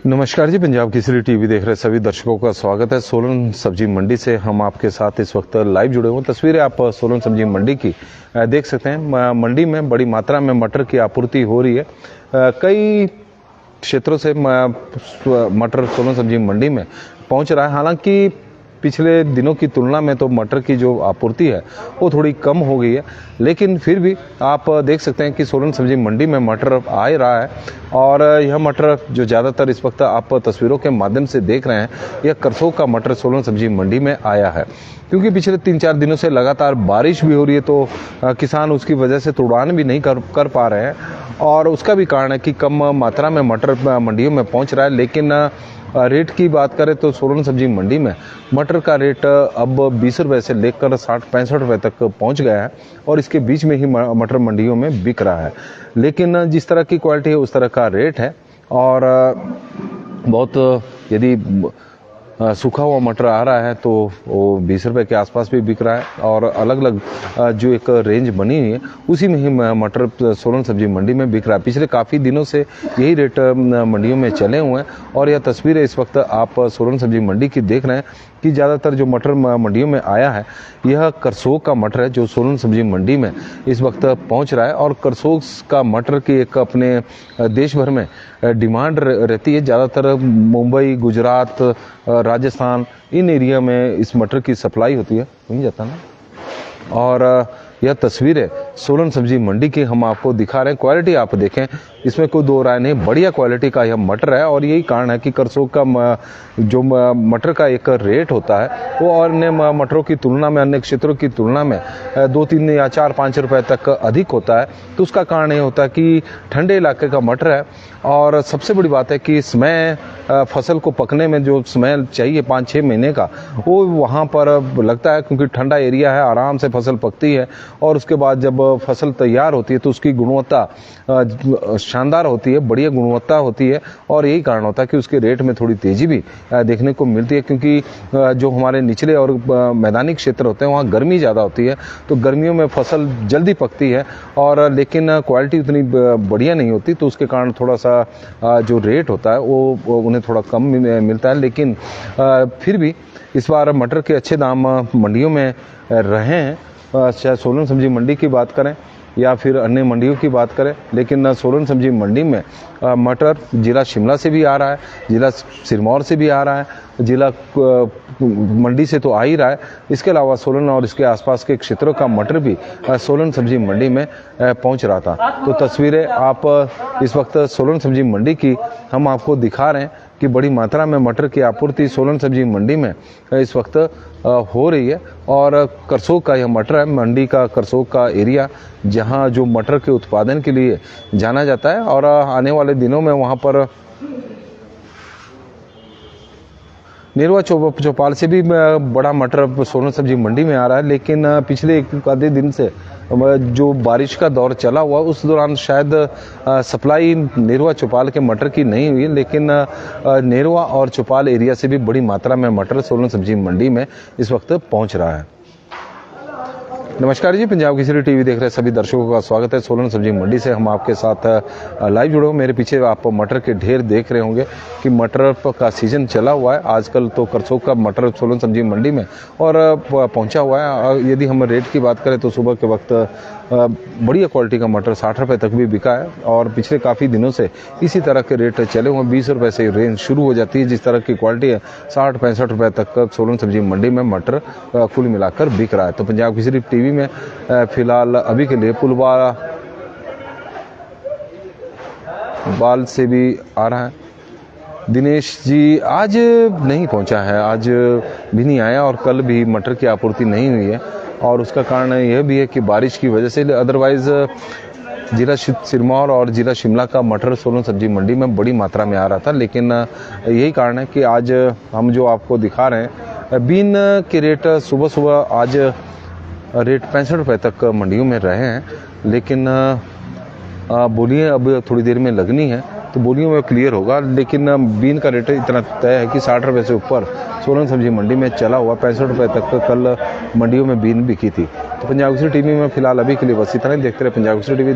नमस्कार जी, पंजाब केसरी टीवी देख रहे सभी दर्शकों का स्वागत है। सोलन सब्जी मंडी से हम आपके साथ इस वक्त लाइव जुड़े हुए। तस्वीरें आप सोलन सब्जी मंडी की देख सकते हैं। मंडी में बड़ी मात्रा में मटर की आपूर्ति हो रही है। कई क्षेत्रों से मटर सोलन सब्जी मंडी में पहुंच रहा है। हालांकि पिछले दिनों की तुलना में तो मटर की जो आपूर्ति है वो थोड़ी कम हो गई है, लेकिन फिर भी आप देख सकते हैं कि सोलन सब्जी मंडी में मटर आ ही रहा है। और यह मटर जो ज़्यादातर इस वक्त आप तस्वीरों के माध्यम से देख रहे हैं, यह करसोग का मटर सोलन सब्जी मंडी में आया है। क्योंकि पिछले 3-4 दिनों से लगातार बारिश भी हो रही है, तो किसान उसकी वजह से तुड़ान भी नहीं कर पा रहे हैं। और उसका भी कारण है कि कम मात्रा में मटर मंडियों में पहुंच रहा है। लेकिन रेट की बात करें तो सोलन सब्जी मंडी में मटर का रेट अब 20 रुपये से लेकर 60-65 रुपये तक पहुंच गया है। और इसके बीच में ही मटर मंडियों में बिक रहा है। लेकिन जिस तरह की क्वालिटी है उस तरह का रेट है। और बहुत यदि सूखा हुआ मटर आ रहा है तो वो 20 रुपये के आसपास भी बिक रहा है। और अलग अलग जो एक रेंज बनी हुई है उसी में ही मटर सोलन सब्जी मंडी में बिक रहा है। पिछले काफ़ी दिनों से यही रेट मंडियों में चले हुए हैं। और यह तस्वीरें इस वक्त आप सोलन सब्जी मंडी की देख रहे हैं कि ज़्यादातर जो मटर मंडियों में आया है यह करसोग का मटर है, जो सोलन सब्जी मंडी में इस वक्त पहुंच रहा है। और करसोग का मटर की एक अपने देश भर में डिमांड रहती है। ज़्यादातर मुंबई, गुजरात, राजस्थान, इन एरिया में इस मटर की सप्लाई होती है, नहीं जाता ना। और यह तस्वीरें सोलन सब्जी मंडी की हम आपको दिखा रहे हैं। क्वालिटी आप देखें, इसमें कोई दो राय नहीं, बढ़िया क्वालिटी का यह मटर है। और यही कारण है कि करसोग का जो मटर का एक रेट होता है वो अन्य मटरों की तुलना में, अन्य क्षेत्रों की तुलना में 2-3 या 4-5 रुपए तक अधिक होता है। तो उसका कारण ये होता है कि ठंडे इलाके का मटर है। और सबसे बड़ी बात है कि समय फसल को पकने में जो समय चाहिए 5-6 महीने का, वो वहाँ पर लगता है। क्योंकि ठंडा एरिया है, आराम से फसल पकती है। और उसके बाद जब फसल तैयार होती है तो उसकी गुणवत्ता शानदार होती है, बढ़िया गुणवत्ता होती है। और यही कारण होता है कि उसके रेट में थोड़ी तेजी भी देखने को मिलती है। क्योंकि जो हमारे निचले और मैदानी क्षेत्र होते हैं वहाँ गर्मी ज़्यादा होती है, तो गर्मियों में फसल जल्दी पकती है। और लेकिन क्वालिटी उतनी बढ़िया नहीं होती, तो उसके कारण थोड़ा सा जो रेट होता है वो उन्हें थोड़ा कम मिलता है। लेकिन फिर भी इस बार मटर के अच्छे दाम मंडियों में रहे हैं। चाहे सोलन सब्जी मंडी की बात करें या फिर अन्य मंडियों की बात करें, लेकिन सोलन सब्जी मंडी में मटर जिला शिमला से भी आ रहा है, जिला सिरमौर से भी आ रहा है, जिला मंडी से तो आ ही रहा है। इसके अलावा सोलन और इसके आसपास के क्षेत्रों का मटर भी सोलन सब्जी मंडी में पहुंच रहा था। तो तस्वीरें आप इस वक्त सोलन सब्जी मंडी की हम आपको दिखा रहे हैं कि बड़ी मात्रा में मटर की आपूर्ति सोलन सब्जी मंडी में इस वक्त हो रही है। और करसोग का यह मटर है, मंडी का करसोग का एरिया, जहां जो मटर के उत्पादन के लिए जाना जाता है। और आने वाले दिनों में वहां पर नेरवा चौपाल से भी बड़ा मटर सोलन सब्जी मंडी में आ रहा है। लेकिन पिछले एक आधे दिन से जो बारिश का दौर चला हुआ, उस दौरान शायद सप्लाई नेरवा चौपाल के मटर की नहीं हुई। लेकिन नेरवा और चौपाल एरिया से भी बड़ी मात्रा में मटर सोलन सब्जी मंडी में इस वक्त पहुंच रहा है। नमस्कार जी, पंजाब केसरी टीवी देख रहे सभी दर्शकों का स्वागत है। सोलन सब्जी मंडी से हम आपके साथ लाइव जुड़े हुए। मेरे पीछे आप मटर के ढेर देख रहे होंगे कि मटर का सीजन चला हुआ है। आजकल तो करसोग का मटर सोलन सब्जी मंडी में और पहुंचा हुआ है। यदि हम रेट की बात करें तो सुबह के वक्त बढ़िया क्वालिटी का मटर 60 रुपये तक भी बिका है। और पिछले काफ़ी दिनों से इसी तरह के रेट चले हुए। 20 रुपये से रेंज शुरू हो जाती है। जिस तरह की क्वालिटी है 60-65 रुपये तक सोलन सब्जी मंडी में मटर कुल मिलाकर बिक रहा है। तो पंजाब केसरी टीवी में फिलहाल अभी के लिए पुलवाड़ा बाल से भी आ रहा है दिनेश जी। आज नहीं पहुंचा है, आज भी नहीं आया। और कल भी मटर की आपूर्ति नहीं हुई है। और उसका कारण यह भी है कि बारिश की वजह से। अदरवाइज जिला सिरमौर और जिला शिमला का मटर सोलन सब्जी मंडी में बड़ी मात्रा में आ रहा था। लेकिन यही कारण है कि आज हम जो आपको दिखा रहे हैं, बीन के रेट सुबह सुबह आज रेट 65 रुपये तक मंडियों में रहे हैं। लेकिन बोलियां अब थोड़ी देर में लगनी है, तो बोलियों में क्लियर होगा। लेकिन बीन का रेट इतना तय है कि 60 रुपये से ऊपर सोलन सब्जी मंडी में चला हुआ। 65 रुपये तक कल मंडियों में बीन बिकी थी। तो पंजाब केसरी टीवी में फिलहाल अभी के लिए बस इतना ही। देखते रहे पंजाब केसरी टीवी।